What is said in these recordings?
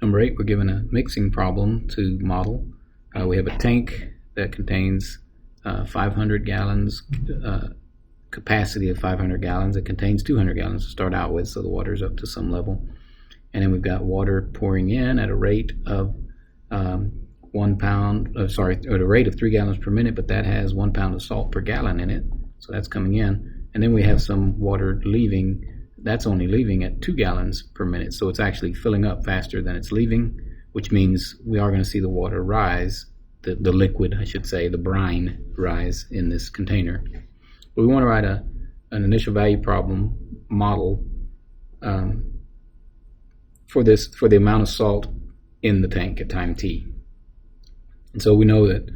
Number 8, we're given a mixing problem to model. We have a tank that contains 500 gallons, capacity of 500 gallons. It contains 200 gallons to start out with, so the water's up to some level. And then we've got water pouring in at a rate of at a rate of 3 gallons per minute, but that has 1 pound of salt per gallon in it, so that's coming in. And then we have some water leaving. That's only leaving at 2 gallons per minute, so it's actually filling up faster than it's leaving, which means we are going to see the water rise, the liquid, I should say, the brine rise in this container. But we want to write an initial value problem model for the amount of salt in the tank at time t. And so we know that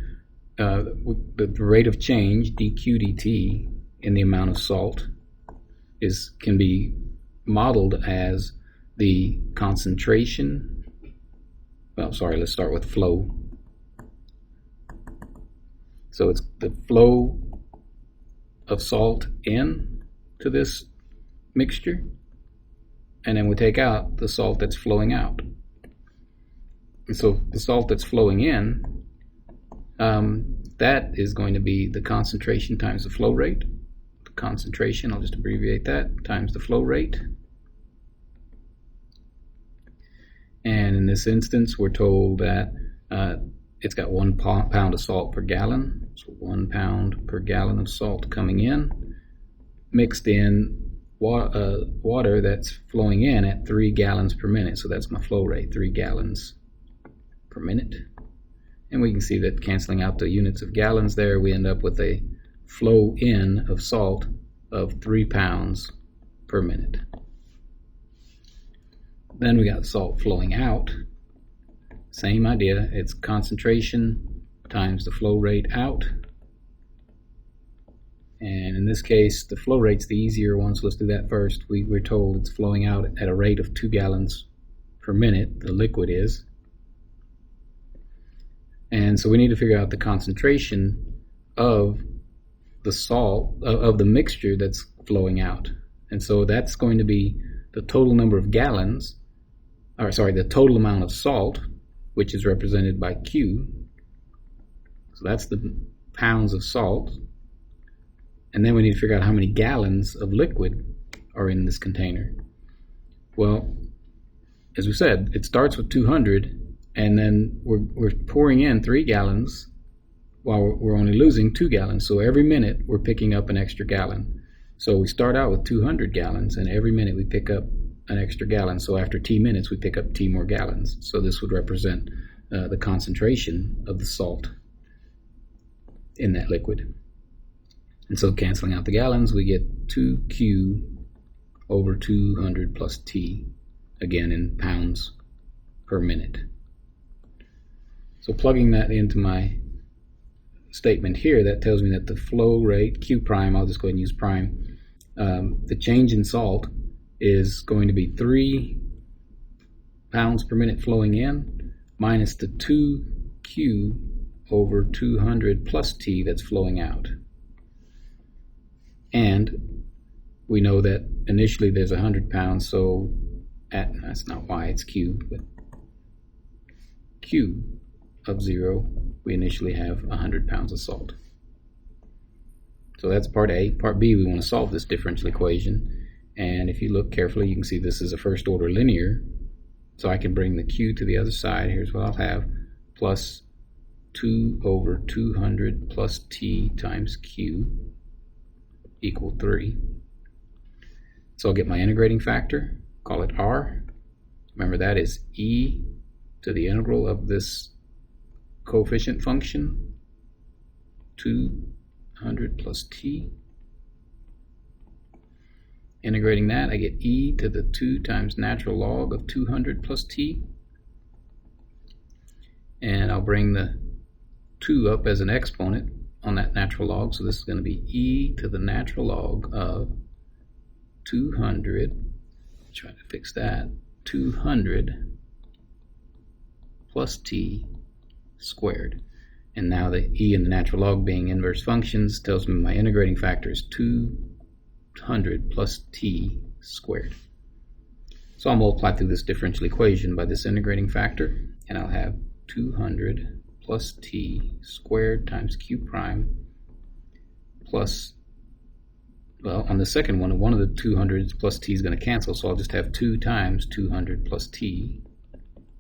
the rate of change, dq dt, in the amount of salt can be modeled as the concentration. Well, sorry, let's start with flow. So it's the flow of salt in to this mixture, and then we take out the salt that's flowing out. And so the salt that's flowing in, that is going to be the concentration times the flow rate. The concentration, I'll just abbreviate that, times the flow rate. And in this instance, we're told that it's got 1 pound of salt per gallon. So 1 pound per gallon of salt coming in, mixed in water that's flowing in at 3 gallons per minute. So that's my flow rate, 3 gallons per minute. And we can see that canceling out the units of gallons there, we end up with a flow in of salt of 3 pounds per minute. Then we got salt flowing out. Same idea, it's concentration times the flow rate out. And in this case, the flow rate's the easier one, so let's do that first. We're told it's flowing out at a rate of 2 gallons per minute, the liquid is. And so we need to figure out the concentration of the salt, of the mixture that's flowing out. And so that's going to be the total number of gallons, the total amount of salt, which is represented by Q. So that's the pounds of salt. And then we need to figure out how many gallons of liquid are in this container. Well, as we said, it starts with 200, and then we're pouring in 3 gallons while we're only losing 2 gallons. So every minute we're picking up an extra gallon. So we start out with 200 gallons, and every minute we pick up an extra gallon. So after t minutes we pick up t more gallons. So this would represent the concentration of the salt in that liquid. And so canceling out the gallons, we get 2Q over 200 plus T, again in pounds per minute. So plugging that into my statement here, that tells me that the flow rate, Q prime, I'll just go ahead and use prime, the change in salt is going to be 3 pounds per minute flowing in minus the 2Q over 200 plus T that's flowing out. And we know that initially there's 100 pounds, so that's not Y, it's Q, but Q of 0, we initially have 100 pounds of salt. So that's part A. Part B, we want to solve this differential equation. And if you look carefully, you can see this is a first order linear. So I can bring the Q to the other side. Here's what I'll have, plus 2 over 200 plus T times Q equal 3. So I'll get my integrating factor, call it R. Remember that is e to the integral of this coefficient function, 200 plus T. Integrating that, I get e to the 2 times natural log of 200 plus T. And I'll bring the 2 up as an exponent on that natural log, so this is going to be e to the natural log of 200, try to fix that, 200 plus T squared. And now the e and the natural log being inverse functions tells me my integrating factor is 200 plus T squared. So I'll multiply through this differential equation by this integrating factor, and I'll have 200 plus t squared times q prime plus, well, on the second one of the 200s plus t is going to cancel, so I'll just have 2 times 200 plus t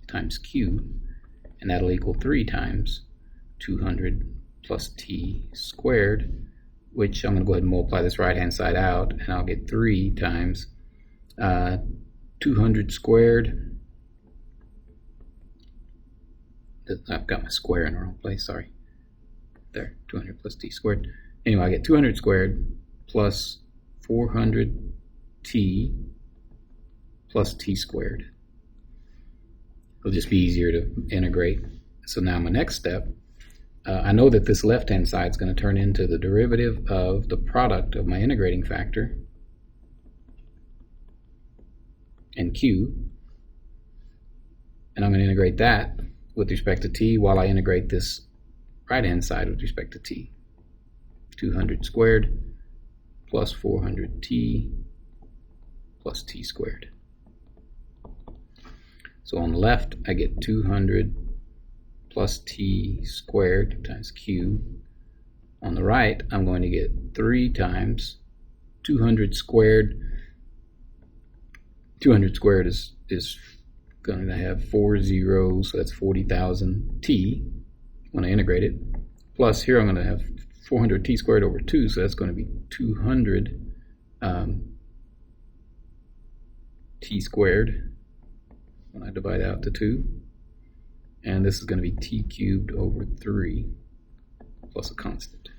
times q, and that'll equal 3 times 200 plus t squared, which I'm going to go ahead and multiply this right-hand side out, and I'll get 3 times 200 squared. I've got my square in the wrong place, sorry. There, 200 plus t squared. Anyway, I get 200 squared plus 400t plus t squared. It'll just be easier to integrate. So now my next step, I know that this left-hand side is going to turn into the derivative of the product of my integrating factor and q, and I'm going to integrate that with respect to t while I integrate this right-hand side with respect to t. 200 squared plus 400t plus t squared. So on the left, I get 200 plus t squared times q. On the right, I'm going to get 3 times 200 squared. 200 squared is going to have 4 zeros, so that's 40,000 t when I integrate it. Plus here I'm going to have 400 t squared over 2, so that's going to be 200 t squared when I divide out to 2. And this is going to be t cubed over 3 plus a constant.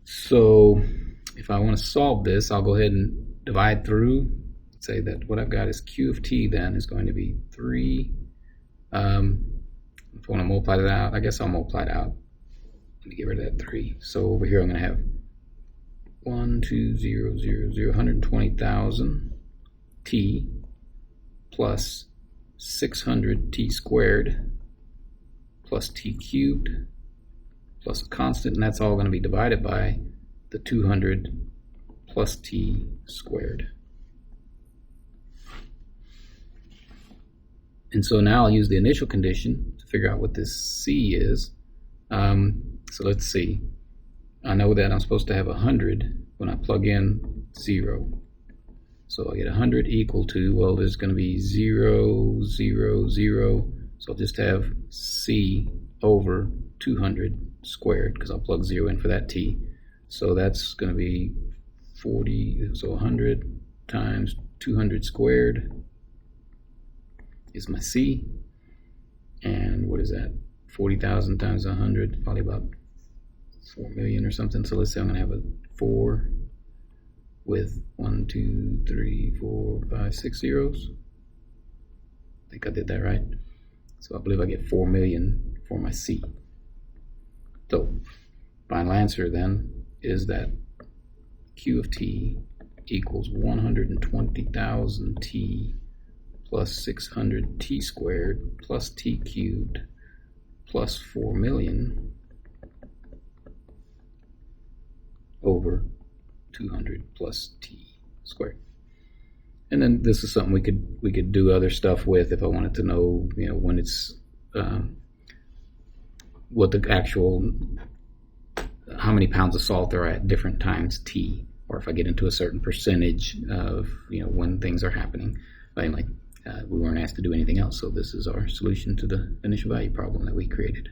So if I want to solve this, I'll go ahead and divide through. Say that what I've got is q of t then is going to be 3. If I want to multiply it out, I guess I'll multiply it out. Let me get rid of that 3. So over here I'm going to have 120,000 t plus 600 t squared plus t cubed plus a constant, and that's all going to be divided by the 200 plus t squared. And so now I'll use the initial condition to figure out what this c is. So let's see. I know that I'm supposed to have 100 when I plug in 0. So I get 100 equal to, well, there's going to be 0, 0, 0. So I'll just have c over 200 squared because I'll plug 0 in for that t. So that's going to be 40, so 100 times 200 squared is my c. And what is that? 40,000 times 100, probably about 4 million or something. So let's say I'm going to have a 4 with 1, 2, 3, 4, 5, 6 zeros. I think I did that right. So I believe I get 4 million for my c. So final answer then is that q of t equals 120,000 t plus 600 t squared plus t cubed plus 4 million over 200 plus t squared. And then this is something we could do other stuff with if I wanted to know, when it's what the actual, how many pounds of salt there are at different times t, or if I get into a certain percentage of when things are happening. But anyway, we weren't asked to do anything else, so this is our solution to the initial value problem that we created.